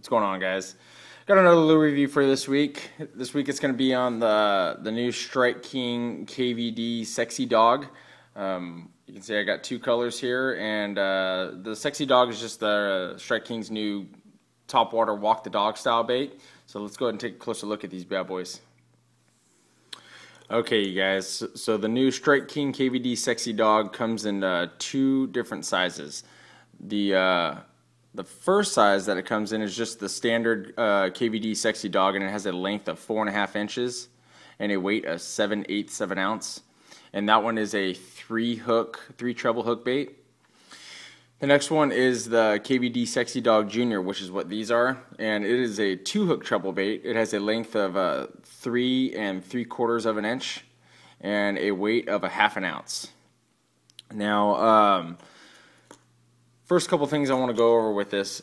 What's going on, guys? Got another little review for this week. This week it's going to be on the new Strike King KVD Sexy Dawg. You can see I got two colors here, and the Sexy Dawg is just the Strike King's new topwater walk the dog style bait. So let's go ahead and take a closer look at these bad boys. Okay, you guys, so the new Strike King KVD Sexy Dawg comes in two different sizes. The first size that it comes in is just the standard KVD Sexy Dawg, and it has a length of 4.5 inches and a weight of 7/8 of an ounce. And that one is a three treble hook bait. The next one is the KVD Sexy Dawg Junior, which is what these are, and it is a 2-hook treble bait. It has a length of 3 3/4 of an inch and a weight of 1/2 ounce. Now, first couple things I want to go over with this.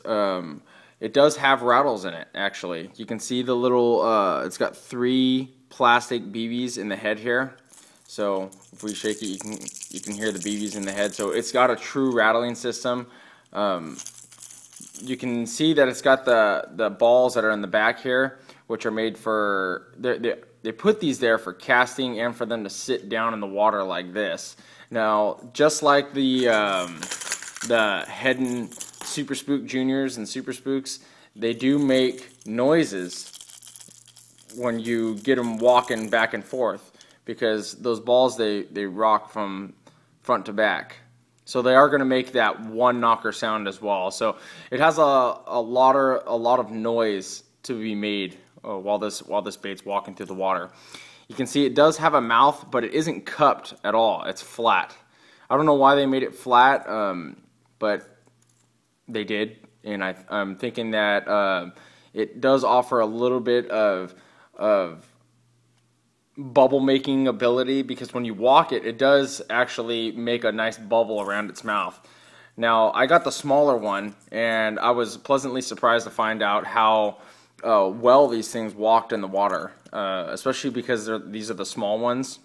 It does have rattles in it, actually. You can see the little, it's got 3 plastic BBs in the head here. So if we shake it, you can hear the BBs in the head. So it's got a true rattling system. You can see that it's got the balls that are in the back here, which are made for, they put these there for casting and for them to sit down in the water like this. Now, just like the Head Super Spook Juniors and Super Spooks, they do make noises when you get them walking back and forth, because those balls, they rock from front to back. So they are going to make that one knocker sound as well. So it has a lot of noise to be made while this bait's walking through the water. You can see it does have a mouth, but it isn't cupped at all. It's flat. I don't know why they made it flat, but they did, and I'm thinking that it does offer a little bit of bubble making ability, because when you walk it, it does actually make a nice bubble around its mouth. Now, I got the smaller one, and I was pleasantly surprised to find out how well these things walked in the water, especially because these are the small ones,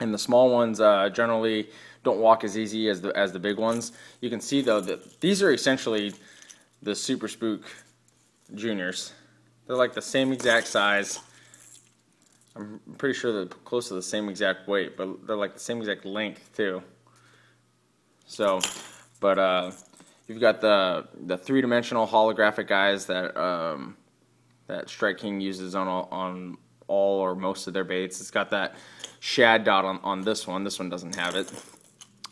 and the small ones generally don't walk as easy as the big ones. You can see though that these are essentially the Super Spook Juniors. They're like the same exact size. I'm pretty sure they're close to the same exact weight, but they're like the same exact length too. So, but you've got the 3-dimensional holographic guys that that Strike King uses on all or most of their baits. It's got that shad dot on this one. This one doesn't have it.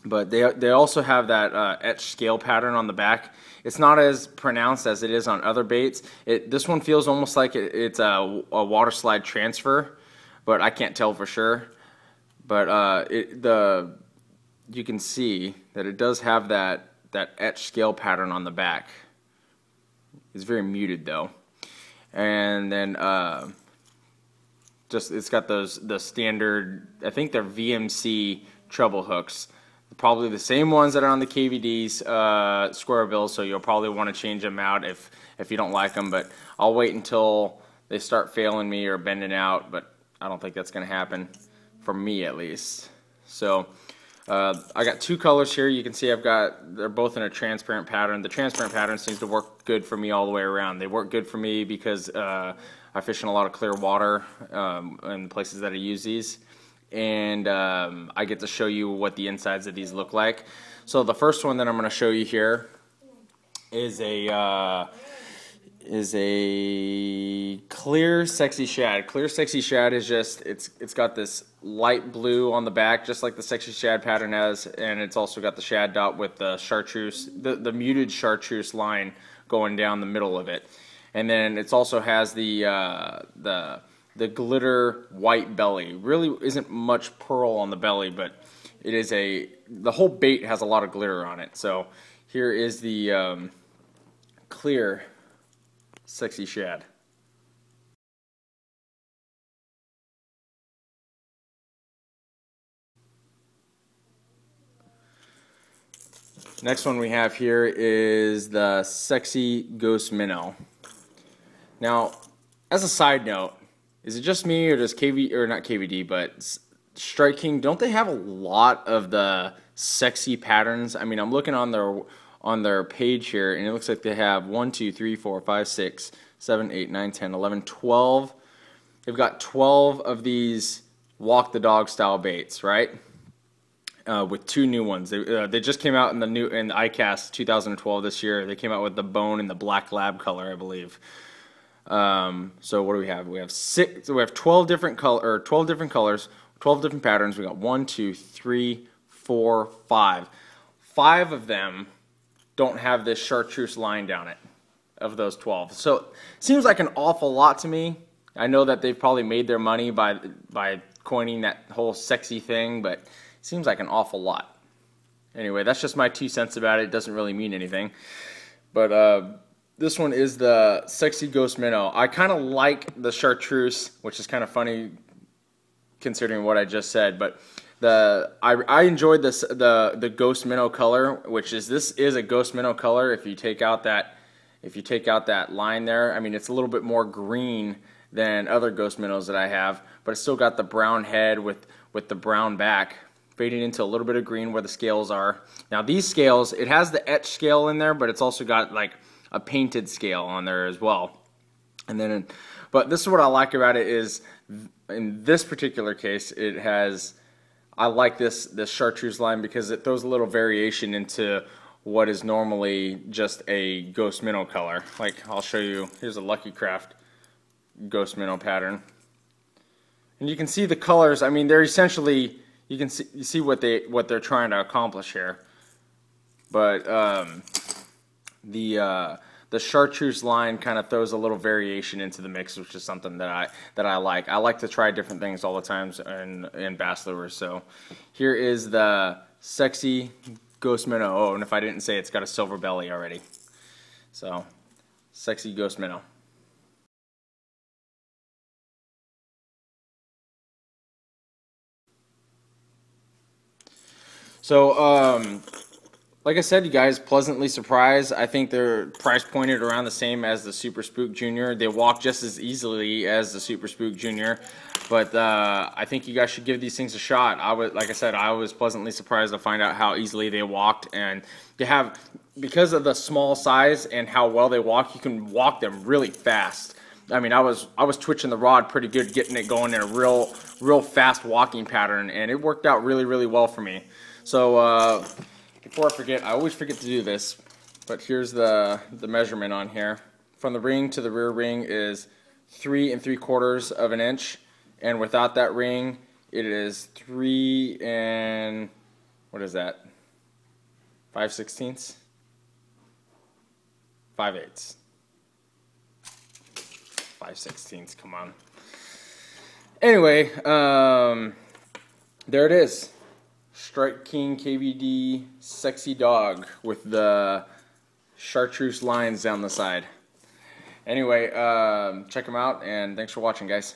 But they also have that etched scale pattern on the back. It's not as pronounced as it is on other baits. This one feels almost like it's a water slide transfer, but I can't tell for sure. But you can see that it does have that etched scale pattern on the back. It's very muted though. And then it's got the standard, I think they're VMC treble hooks. Probably the same ones that are on the KVD's square bill, so you'll probably want to change them out if you don't like them, but I'll wait until they start failing me or bending out, but I don't think that's going to happen, for me at least. So I got 2 colors here. You can see they're both in a transparent pattern. The transparent pattern seems to work good for me all the way around. They work good for me because I fish in a lot of clear water in the places that I use these. And I get to show you what the insides of these look like. So the first one that I'm going to show you here is a clear sexy shad. Clear sexy shad is just it's got this light blue on the back, just like the sexy shad pattern has, and it's also got the shad dot with the chartreuse, the muted chartreuse line going down the middle of it, and then it also has the glitter white belly. Really isn't much pearl on the belly, but it is the whole bait has a lot of glitter on it. So here is the clear sexy shad. Next one we have here is the Sexy Ghost Minnow. Now, as a side note, is it just me, or does not KVD, but Strike King, don't they have a lot of the sexy patterns? I mean, I'm looking on on their page here, and it looks like they have 1, 2, 3, 4, 5, 6, 7, 8, 9, 10, 11, 12. They've got 12 of these walk the dog style baits, right? With 2 new ones. They just came out in the ICAST 2012 this year. They came out with the bone and the black lab color, I believe. So what do we have? We have 12 different colors, 12 different patterns. We got 1, 2, 3, 4, 5. 5 of them don't have this chartreuse line down it of those 12. So it seems like an awful lot to me. I know that they've probably made their money by coining that whole sexy thing, but it seems like an awful lot. Anyway, that's just my 2 cents about it. It doesn't really mean anything. But this one is the Sexy Ghost Minnow. I kind of like the chartreuse, which is kind of funny considering what I just said, but I enjoyed the Ghost Minnow color, this is a Ghost Minnow color. If you take out that line there, I mean, it's a little bit more green than other Ghost Minnows that I have, but it's still got the brown head with the brown back, fading into a little bit of green where the scales are. Now these scales, it has the etched scale in there, but it's also got like a painted scale on there as well. And then, but this is what I like about it is, in this particular case, it has, I like this chartreuse line because it throws a little variation into what is normally just a Ghost Minnow color. Like, I'll show you, here's a Lucky Craft Ghost Minnow pattern. And you can see the colors, I mean, they're essentially, you see what they're trying to accomplish here. But the chartreuse line kind of throws a little variation into the mix, which is something that I like. I like to try different things all the times in bass lures. So here is the Sexy Ghost Minnow. Oh, and if I didn't say, it's got a silver belly already. So Sexy Ghost Minnow. So like I said, you guys, pleasantly surprised. I think they're price pointed around the same as the Super Spook Junior. They walk just as easily as the Super Spook Junior, but I think you guys should give these things a shot. Like I said, I was pleasantly surprised to find out how easily they walked, and because of the small size and how well they walk, you can walk them really fast. I mean, I was twitching the rod pretty good, getting it going in a real fast walking pattern, and it worked out really, really well for me. So before I forget, I always forget to do this, but here's the measurement on here. From the ring to the rear ring is 3 3/4 of an inch, and without that ring, it is 3 and what is that? 5/16, 5/8, 5/16. Come on. Anyway, there it is. Strike King KVD Sexy Dawg with the chartreuse lines down the side. Anyway, check them out, and thanks for watching, guys.